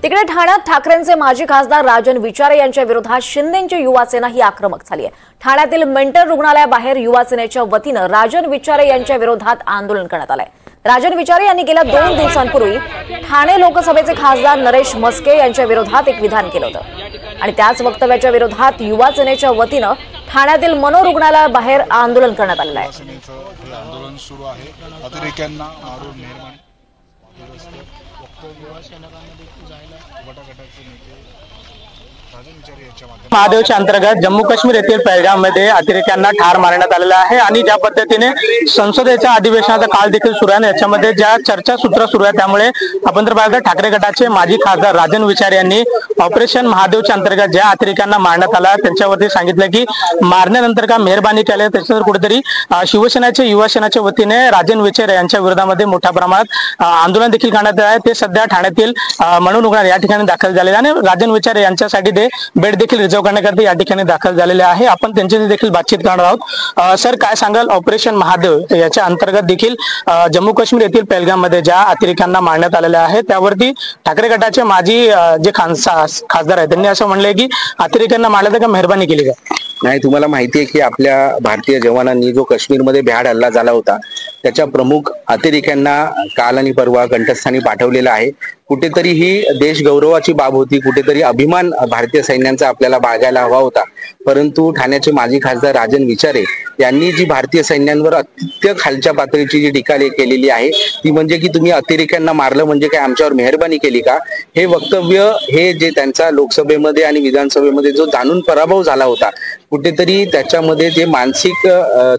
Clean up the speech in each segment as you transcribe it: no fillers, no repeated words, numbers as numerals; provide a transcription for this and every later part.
तिकडे ठाण्यात ठाकरेंचे माजी खासदार राजन विचारे यांच्या विरोधात शिंदेची युवासेना ही आक्रमक झाली आहे। ठाण्यातील मेंटल रुग्णालयाबाहेर युवासेनेच्या वतीने राजन विचारे यांच्या विरोधात आंदोलन करण्यात आले। राजन विचारे यांनी गेल्या 2 दिवसांपूर्वी ठाणे लोकसभेचे खासदार नरेश मस्के यांच्या विरोधात एक विधान केलं होतं आणि त्याच वक्तव्याच्या विरोधात युवासेनेच्या वतीने ठाण्यातील मनोरुग्णालयाबाहेर आंदोलन करण्यात आले आहे। आंदोलन सुरू आहे। अतिरेक्यांना मारून निर्माण महादेवच्या अंतर्गत जम्मू काश्मीर येथील पहलगाममध्ये अतिरेक्यांना ठार मारण्यात आलेला आहे आणि ज्या पद्धतीने संसदेच्या अधिवेशनाचा काल देखील सुरू आहे, याच्यामध्ये ज्या चर्चासूत्र सुरू आहे, त्यामुळे आपण जर पाहिलं ठाकरे गटाचे माजी खासदार राजन विचारे यांनी ऑपरेशन महादेवच्या अंतर्गत ज्या अतिरेक्यांना मारण्यात आला त्यांच्यावरती सांगितलं की मारण्यानंतर का मेहरबानी केली, त्याच्यानंतर कुठेतरी शिवसेनेचे युवासेनेच्या वतीने राजन विचारे यांच्या विरोधामध्ये मोठ्या प्रमाणात आंदोलन देखील करण्यात आले आहे। ते सध्या ठाण्यातील मनोरुग्णालय या ठिकाणी दाखल झालेले आणि राजन विचारे यांच्यासाठी ते बेड देखील रिझर्व करण्याकरता या ठिकाणी दाखल झालेले आहे। आपण त्यांच्याशी देखील बातचीत करणार आहोत। सर, काय सांगाल, ऑपरेशन महादेव याच्या अंतर्गत देखील जम्मू काश्मीर येथील पहलगाममध्ये ज्या अतिरेक्यांना मारण्यात आलेले आहे त्यावरती ठाकरे गटाचे माजी जे खासदार आहेत त्यांनी असं म्हणलंय की अतिरेक्यांना मारलं तर का मेहरबानी केली का? नाही, तुम्हाला माहिती आहे की आपल्या भारतीय जवानांनी जो काश्मीरमध्ये भ्याड हल्ला झाला होता त्याच्या प्रमुख अतिरेक्यांना काल आणि परवा कंठस्थानी पाठवलेला आहे। कुठेतरी ही देश गौरवाची बाब होती, कुठेतरी अभिमान भारतीय सैन्याचा आपल्याला बाळगायला हवा होता, परंतु ठाण्याचे माजी खासदार राजन विचारे यांनी जी भारतीय सैन्यांवर अत्यंत खालच्या पातळीची जी टीका केलेली आहे ती म्हणजे की तुम्ही अतिरेक्यांना मारलं म्हणजे काय आमच्यावर मेहरबानी केली का, हे वक्तव्य हे जे त्यांचा लोकसभेमध्ये आणि विधानसभेमध्ये जो जाणून पराभव झाला होता कुठेतरी त्याच्यामध्ये जे मानसिक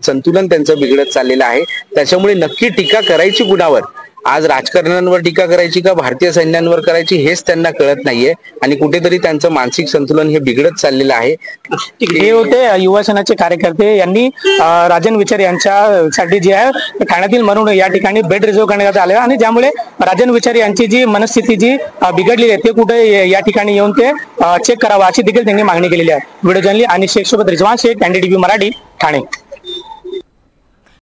संतुलन त्यांचं बिघडत चाललेलं आहे। त्याच्यामुळे नक्की टीका करायची कुणावर, आज राजकारण्यांवर टीका करायची का भारतीय सैन्यांवर करायची हेच त्यांना कळत नाहीये आणि कुठेतरी त्यांचं मानसिक संतुलन हे बिघडत चाललेलं आहे। हे होते युवासेनेचे कार्यकर्ते, यांनी राजन विचारे यांच्यासाठी जे आहे ठाण्यातील म्हणून या ठिकाणी बेड रिझर्व करण्यात आले आणि ज्यामुळे राजन विचारे यांची जी मनस्थिती जी बिघडलेली आहे ते कुठे या ठिकाणी येऊन ते चेक करावं अशी देखील त्यांनी मागणी केलेली आहे। व्हिडिओ जर्नलिस्ट आणि शेख सोबत रिजवान शेख, NDTV मराठी, ठाणे।